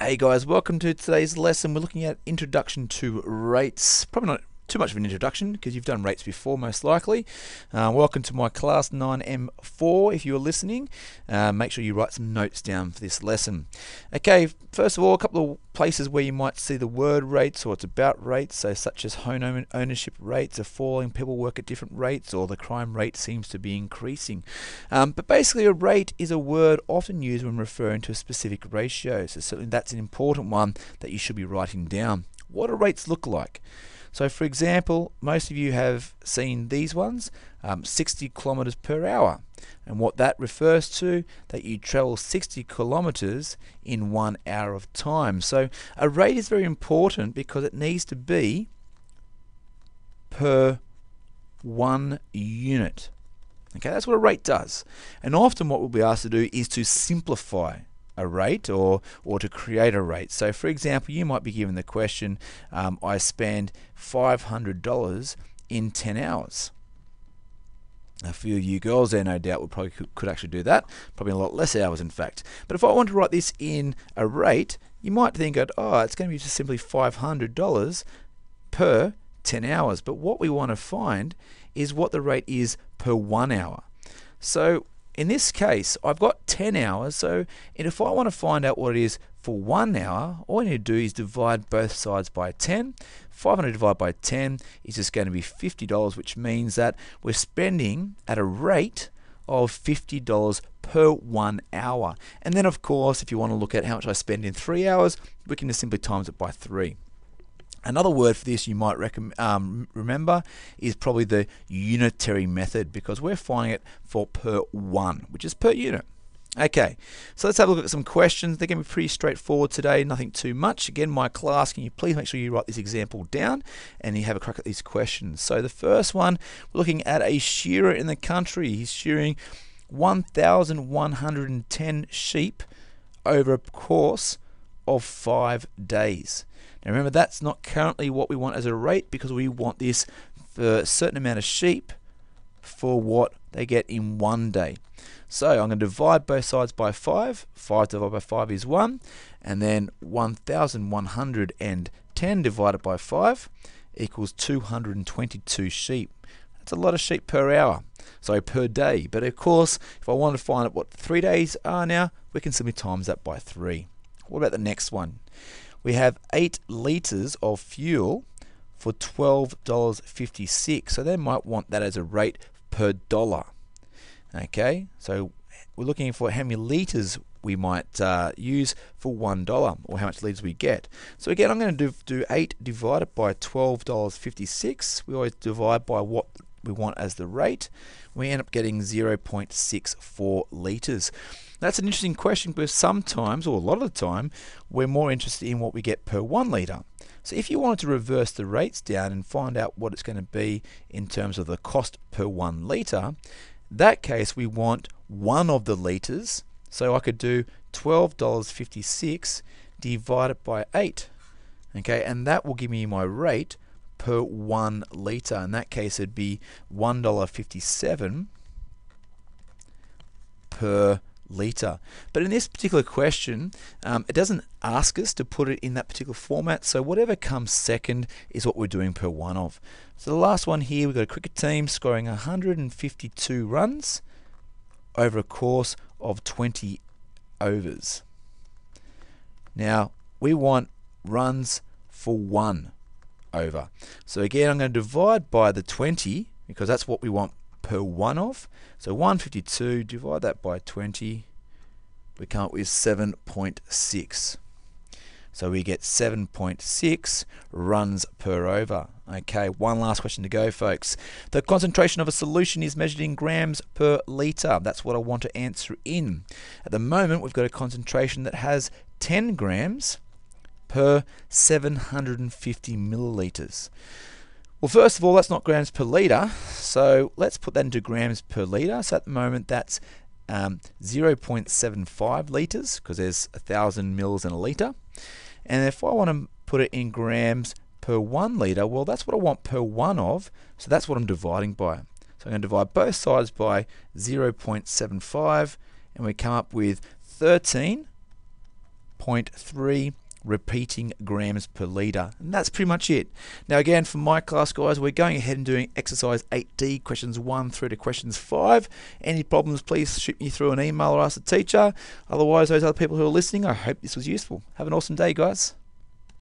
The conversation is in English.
Hey guys, welcome to today's lesson. We're looking at introduction to rates. Probably not too much of an introduction because you've done rates before most likely. Welcome to my class 9M4 if you're listening. Make sure you write some notes down for this lesson. Okay, first of all, a couple of places where you might see the word rates or it's about rates, so such as home ownership rates are falling, people work at different rates, or the crime rate seems to be increasing. But basically a rate is a word often used when referring to a specific ratio, so certainly that's an important one that you should be writing down. What do rates look like? So for example, most of you have seen these ones, 60 kilometers per hour. And what that refers to, that you travel 60 kilometers in 1 hour of time. So a rate is very important because it needs to be per 1 unit. Okay, that's what a rate does. And often what we'll be asked to do is to simplify a rate or to create a rate. So for example, you might be given the question, I spend $500 in 10 hours. A few of you girls there no doubt would probably could actually do that, probably a lot less hours in fact. But if I want to write this in a rate, you might think, oh, it's going to be just simply $500 per 10 hours. But what we want to find is what the rate is per 1 hour. So in this case, I've got 10 hours, so if I want to find out what it is for 1 hour, all I need to do is divide both sides by 10. 500 divided by 10 is just going to be $50, which means that we're spending at a rate of $50 per 1 hour. And then of course, if you want to look at how much I spend in 3 hours, we can just simply times it by 3. Another word for this you might remember is probably the unitary method, because we're finding it for per one, which is per unit. Okay, so let's have a look at some questions. They're going to be pretty straightforward today, nothing too much. Again, my class, can you please make sure you write this example down and you have a crack at these questions. So the first one, we're looking at a shearer in the country. He's shearing 1,110 sheep over a course of 5 days. Now remember, that's not currently what we want as a rate, because we want this for a certain amount of sheep for what they get in 1 day. So I'm going to divide both sides by 5. 5 divided by 5 is 1. And then 1,110 divided by 5 equals 222 sheep. That's a lot of sheep per hour. Sorry, per day. But of course, if I want to find out what 3 days are now, we can simply times that by 3. What about the next one? We have 8 litres of fuel for $12.56. So they might want that as a rate per dollar. Okay, so we're looking for how many litres we might use for $1, or how much litres we get. So again, I'm going to do 8 divided by $12.56. We always divide by what we want as the rate. We end up getting 0.64 litres. That's an interesting question, because sometimes, or a lot of the time, we're more interested in what we get per 1 litre. So if you wanted to reverse the rates down and find out what it's going to be in terms of the cost per 1 litre, that case we want one of the litres. So I could do $12.56 divided by 8. Okay, and that will give me my rate per 1 litre. In that case, it'd be $1.57 per litre. But in this particular question, it doesn't ask us to put it in that particular format, so whatever comes second is what we're doing per one of. So the last one here, we've got a cricket team scoring 152 runs over a course of 20 overs. Now we want runs for 1 over. So again, I'm going to divide by the 20, because that's what we want per 1 of. So 152, divide that by 20, we come up with 7.6. So we get 7.6 runs per over. Okay, one last question to go, folks. The concentration of a solution is measured in grams per litre. That's what I want to answer in. At the moment, we've got a concentration that has 10 grams per 750 millilitres. Well, first of all, that's not grams per litre, so let's put that into grams per litre. So at the moment, that's 0.75 litres, because there's 1,000 mils in a litre. And if I want to put it in grams per 1 litre, well, that's what I want per 1 of, so that's what I'm dividing by. So I'm going to divide both sides by 0.75, and we come up with 13 0.3 repeating grams per litre. And that's pretty much it. Now again, for my class, guys, we're going ahead and doing exercise 8D, questions 1 through to questions 5. Any problems, please shoot me through an email or ask the teacher. Otherwise, those other people who are listening, I hope this was useful. Have an awesome day, guys.